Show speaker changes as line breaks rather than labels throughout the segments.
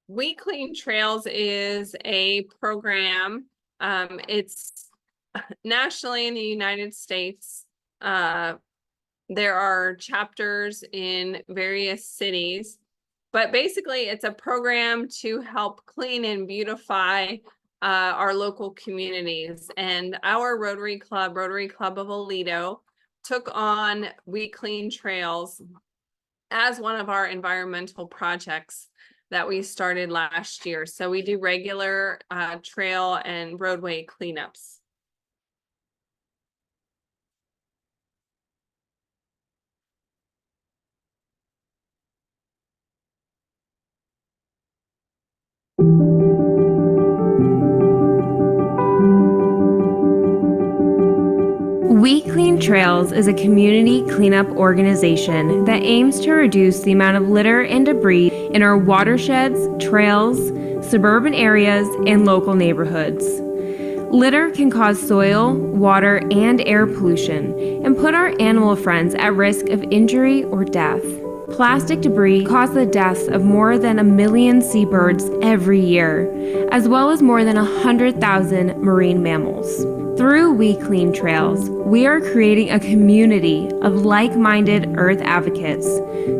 We Clean Trails is a program. It's nationally in the United States. There are chapters in various cities, but basically it's a program to help clean and beautify our local communities. And our Rotary Club of Aledo, took on We Clean Trails as one of our environmental projects that we started last year. So we do regular trail and roadway cleanups.
We Clean Trails is a community cleanup organization that aims to reduce the amount of litter and debris in our watersheds, trails, suburban areas, and local neighborhoods. Litter can cause soil, water, and air pollution and put our animal friends at risk of injury or death. Plastic debris causes the deaths of more than 1 million seabirds every year, as well as more than 100,000 marine mammals. Through We Clean Trails, we are creating a community of like-minded Earth advocates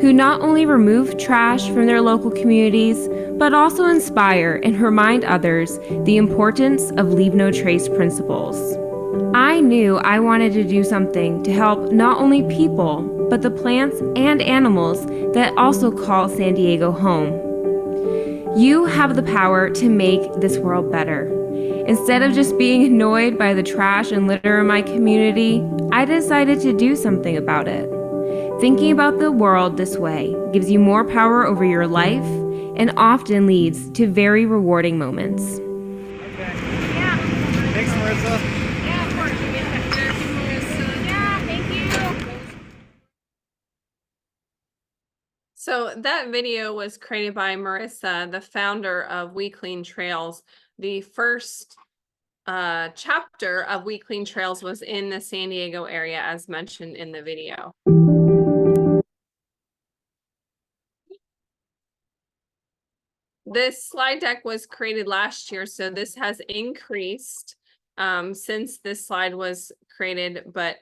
who not only remove trash from their local communities, but also inspire and remind others the importance of leave no trace principles. I knew I wanted to do something to help not only people, but the plants and animals that also call San Diego home. You have the power to make this world better. Instead of just being annoyed by the trash and litter in my community, I decided to do something about it. Thinking about the world this way gives you more power over your life and often leads to very rewarding moments.
Okay. Yeah. Thanks, Marissa.
Yeah, of course.
Yeah, thank you.
So that video was created by Marissa, the founder of We Clean Trails. The first chapter of We Clean Trails was in the San Diego area, as mentioned in the video. This slide deck was created last year, so this has increased since this slide was created, but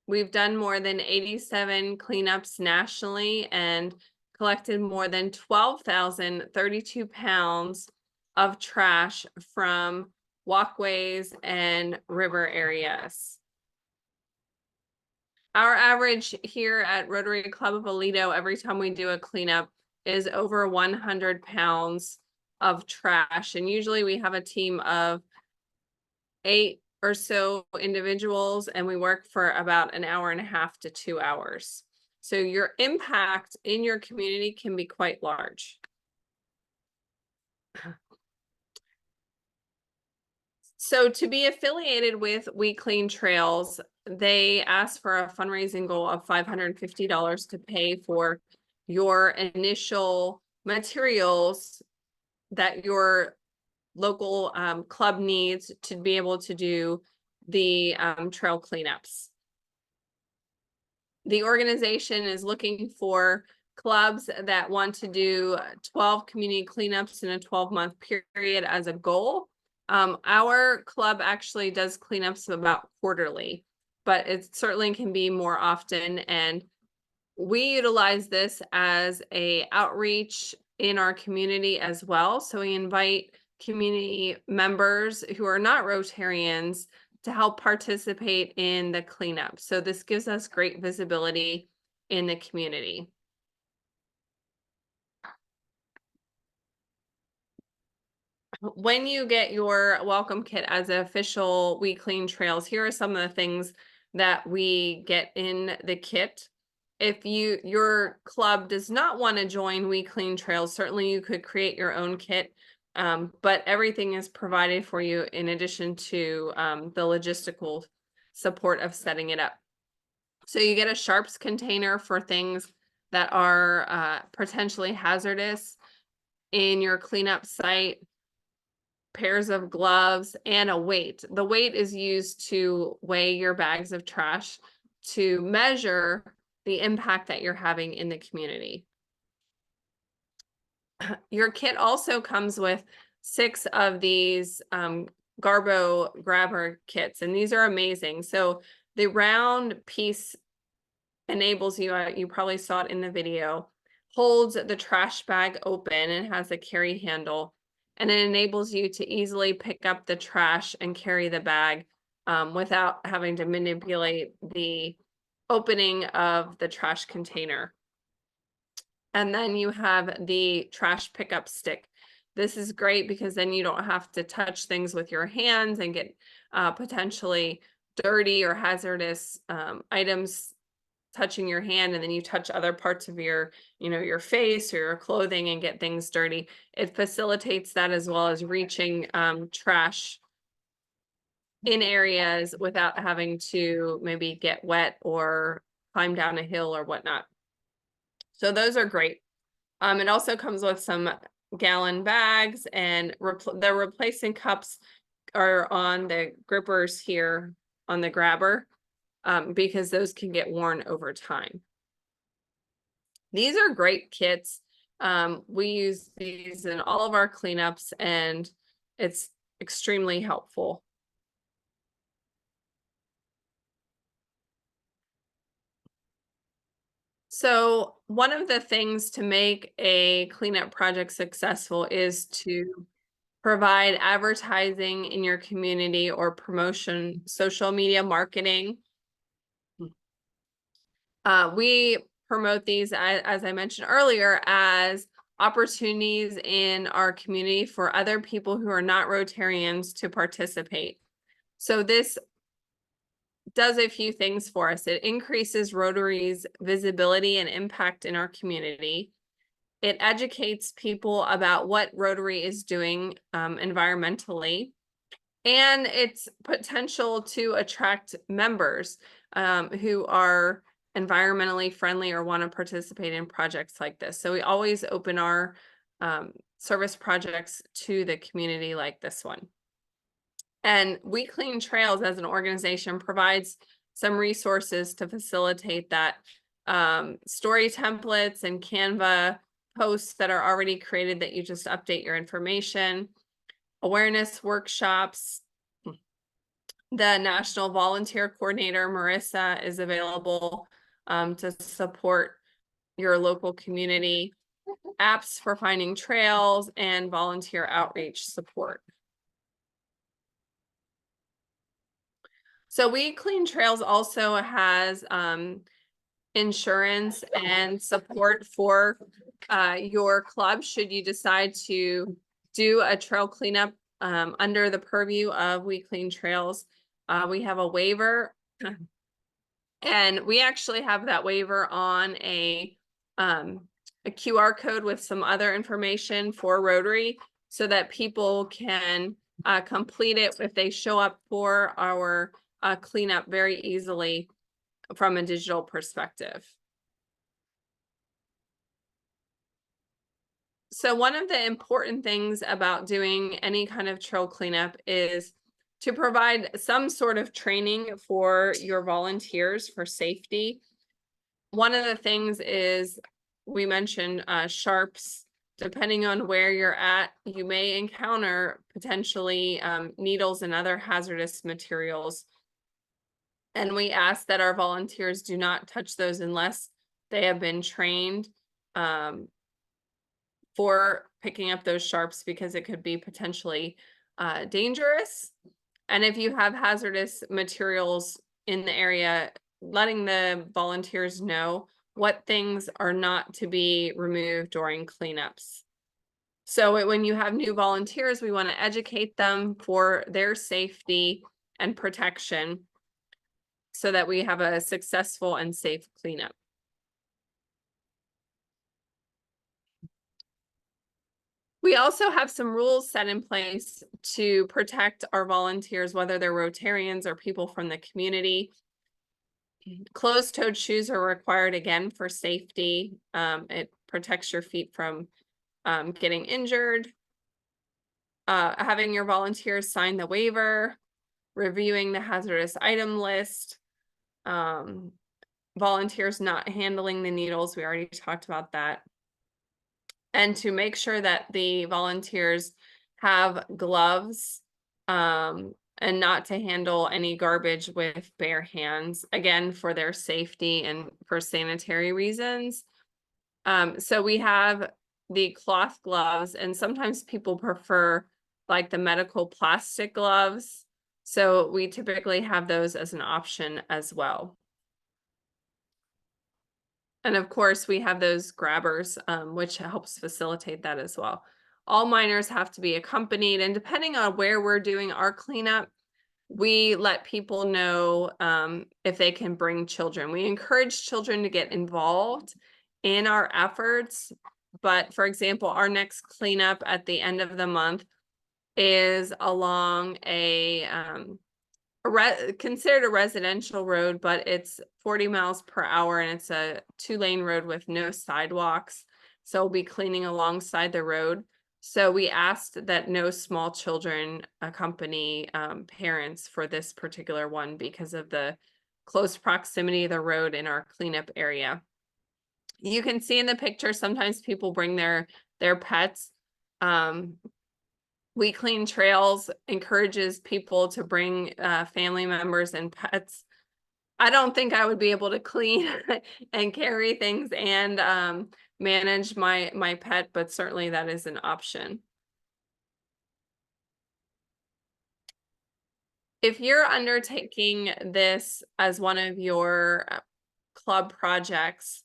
we've done more than 87 cleanups nationally and collected more than 12,032 pounds of trash from walkways and river areas. Our average here at Rotary Club of Aledo, every time we do a cleanup, is over 100 pounds of trash. And usually we have a team of 8 or so individuals, and we work for about 1.5 to 2 hours. So your impact in your community can be quite large. So to be affiliated with We Clean Trails, they ask for a fundraising goal of $550 to pay for your initial materials that your local club needs to be able to do the trail cleanups. The organization is looking for clubs that want to do 12 community cleanups in a 12-month period as a goal. Our club actually does cleanups about quarterly, but it certainly can be more often. And we utilize this as a outreach in our community as well. So we invite community members who are not Rotarians to help participate in the cleanup. So this gives us great visibility in the community. When you get your welcome kit as an official We Clean Trails, here are some of the things that we get in the kit. If your club does not want to join We Clean Trails, certainly you could create your own kit, but everything is provided for you in addition to the logistical support of setting it up. So you get a sharps container for things that are potentially hazardous in your cleanup site, pairs of gloves, and a weight. The weight is used to weigh your bags of trash to measure the impact that you're having in the community. Your kit also comes with 6 of these Garbo grabber kits, and these are amazing. So the round piece enables you, you probably saw it in the video, holds the trash bag open and has a carry handle, and it enables you to easily pick up the trash and carry the bag without having to manipulate the opening of the trash container. And then you have the trash pickup stick. This is great because then you don't have to touch things with your hands and get potentially dirty or hazardous items touching your hand, and then you touch other parts of your, your face or your clothing and get things dirty. It facilitates that, as well as reaching trash in areas without having to maybe get wet or climb down a hill or whatnot. So those are great. It also comes with some gallon bags, and the replacing cups are on the grippers here on the grabber, because those can get worn over time. These are great kits. We use these in all of our cleanups, and it's extremely helpful. So one of the things to make a cleanup project successful is to provide advertising in your community or promotion, social media marketing. We promote these, as I mentioned earlier, as opportunities in our community for other people who are not Rotarians to participate. So this does a few things for us. It increases Rotary's visibility and impact in our community. It educates people about what Rotary is doing environmentally, and its potential to attract members who are environmentally friendly or want to participate in projects like this. So we always open our service projects to the community like this one. And We Clean Trails as an organization provides some resources to facilitate that. Story templates and Canva posts that are already created that you just update your information. Awareness workshops. The National Volunteer Coordinator, Marissa, is available to support your local community. Apps for finding trails and volunteer outreach support. So We Clean Trails also has insurance and support for your club should you decide to do a trail cleanup under the purview of We Clean Trails. We have a waiver, and we actually have that waiver on a QR code with some other information for Rotary, so that people can complete it if they show up for our cleanup very easily from a digital perspective. So one of the important things about doing any kind of trail cleanup is to provide some sort of training for your volunteers for safety. One of the things is, we mentioned sharps. Depending on where you're at, you may encounter potentially needles and other hazardous materials. And we ask that our volunteers do not touch those unless they have been trained for picking up those sharps, because it could be potentially dangerous. And if you have hazardous materials in the area, letting the volunteers know what things are not to be removed during cleanups. So when you have new volunteers, we want to educate them for their safety and protection, so that we have a successful and safe cleanup. We also have some rules set in place to protect our volunteers, whether they're Rotarians or people from the community. Closed-toed shoes are required, again, for safety. It protects your feet from getting injured. Having your volunteers sign the waiver, reviewing the hazardous item list. Volunteers not handling the needles, we already talked about that. and to make sure that the volunteers have gloves, and not to handle any garbage with bare hands, again, for their safety and for sanitary reasons. So we have the cloth gloves, and sometimes people prefer like the medical plastic gloves. So we typically have those as an option as well. And of course, we have those grabbers, which helps facilitate that as well. All minors have to be accompanied, and depending on where we're doing our cleanup, we let people know if they can bring children. We encourage children to get involved in our efforts. But for example, our next cleanup at the end of the month is along considered a residential road, but it's 40 miles per hour and it's a 2-lane road with no sidewalks. So we'll be cleaning alongside the road. So we asked that no small children accompany parents for this particular one because of the close proximity of the road in our cleanup area. You can see in the picture, sometimes people bring their pets. We Clean Trails encourages people to bring family members and pets. I don't think I would be able to clean and carry things and manage my pet, but certainly that is an option. If you're undertaking this as one of your club projects,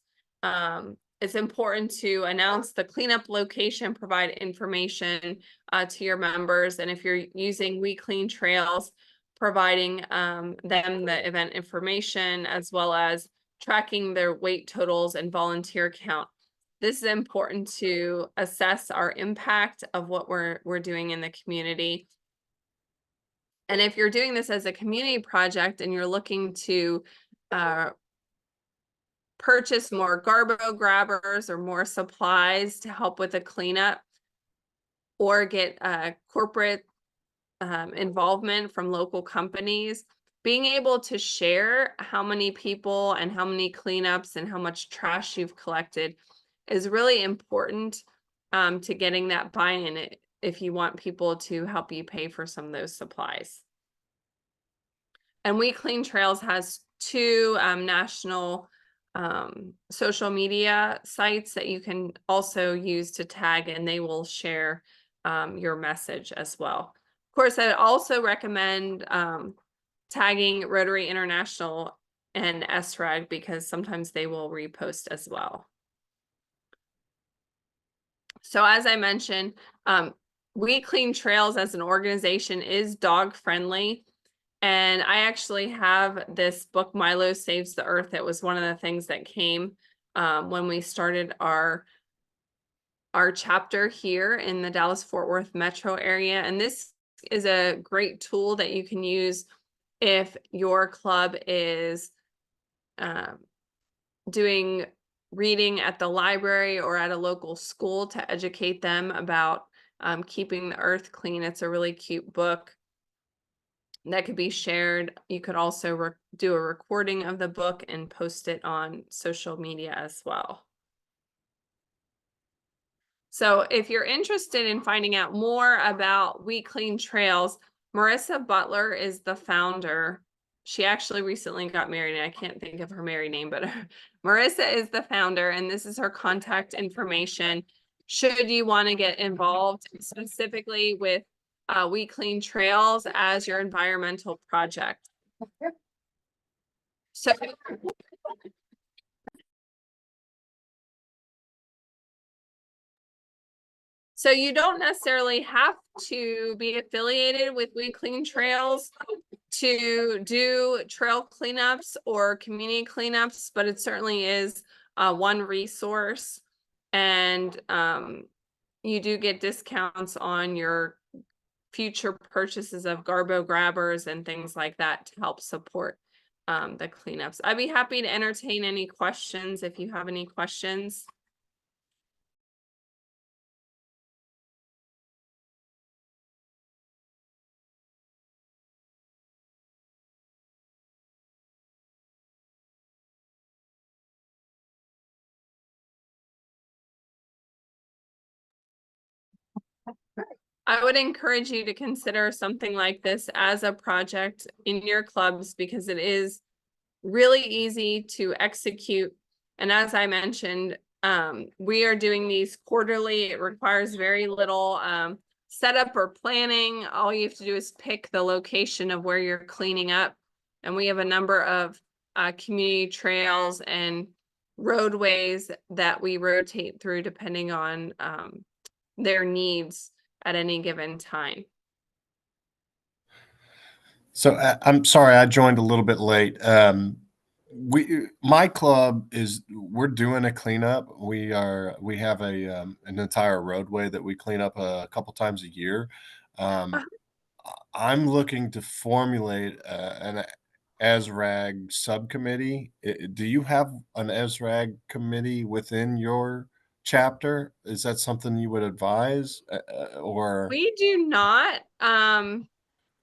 it's important to announce the cleanup location, provide information to your members. And if you're using We Clean Trails, providing them the event information as well as tracking their weight totals and volunteer count. This is important to assess our impact of what we're doing in the community. And if you're doing this as a community project and you're looking to purchase more garbo grabbers or more supplies to help with the cleanup, or get corporate involvement from local companies, being able to share how many people and how many cleanups and how much trash you've collected is really important to getting that buy-in if you want people to help you pay for some of those supplies. And We Clean Trails has 2 national social media sites that you can also use to tag, and they will share your message as well. Of course, I also recommend tagging Rotary International and ESRAG because sometimes they will repost as well. So as I mentioned, We Clean Trails as an organization is dog friendly. And I actually have this book, Milo Saves the Earth. It was one of the things that came when we started our chapter here in the Dallas-Fort Worth metro area. And this is a great tool that you can use if your club is doing reading at the library or at a local school to educate them about keeping the earth clean. It's a really cute book that could be shared. You could also do a recording of the book and post it on social media as well. So if you're interested in finding out more about We Clean Trails, Marissa Butler is the founder. She actually recently got married, and I can't think of her married name, but Marissa is the founder, and this is her contact information. Should you want to get involved specifically with We Clean Trails as your environmental project. So you don't necessarily have to be affiliated with We Clean Trails to do trail cleanups or community cleanups, but it certainly is one resource. And you do get discounts on your future purchases of garbo grabbers and things like that to help support the cleanups. I'd be happy to entertain any questions if you have any questions. I would encourage you to consider something like this as a project in your clubs because it is really easy to execute. And as I mentioned, we are doing these quarterly. It requires very little setup or planning. All you have to do is pick the location of where you're cleaning up. And we have a number of community trails and roadways that we rotate through depending on their needs at any given time.
So I'm sorry, I joined a little bit late. My club we're doing a cleanup. We have an entire roadway that we clean up a couple times a year. Um, I'm looking to formulate an ESRAG subcommittee. Do you have an ESRAG committee within your chapter? Is that something you would advise, or?
We do not,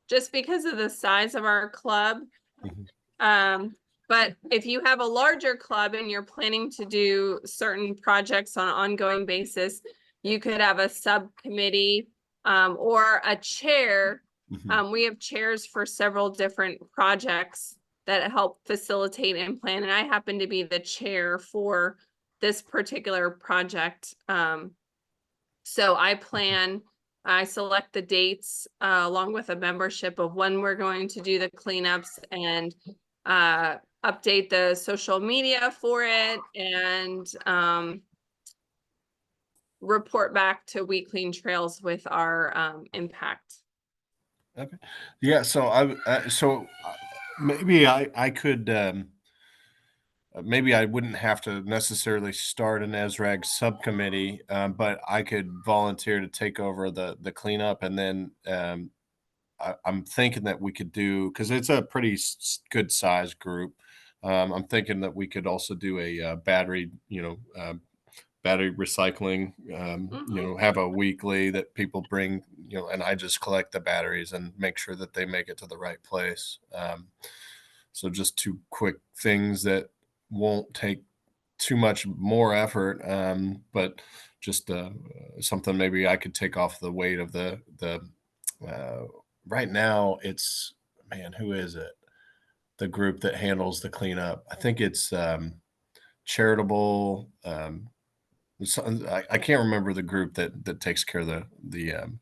just because of the size of our club.
Mhm.
Um, but if you have a larger club and you're planning to do certain projects on an ongoing basis, you could have a subcommittee, or a chair.
Mhm.
We have chairs for several different projects that help facilitate and plan, and I happen to be the chair for this particular project. So I select the dates along with a membership of when we're going to do the cleanups and update the social media for it and report back to We Clean Trails with our impact.
Okay. Yeah, maybe I could, maybe I wouldn't have to necessarily start an ESRAG subcommittee, but I could volunteer to take over the cleanup, and then, I'm thinking that we could do, because it's a pretty good sized group. I'm thinking that we could also do a battery recycling.
Mhm.
Have a weekly that people bring, and I just collect the batteries and make sure that they make it to the right place. So just two quick things that won't take too much more effort, but just something maybe I could take off the weight of the. Uh, right now, it's, man, who is it? The group that handles the cleanup. I think it's charitable. I can't remember the group that takes care of the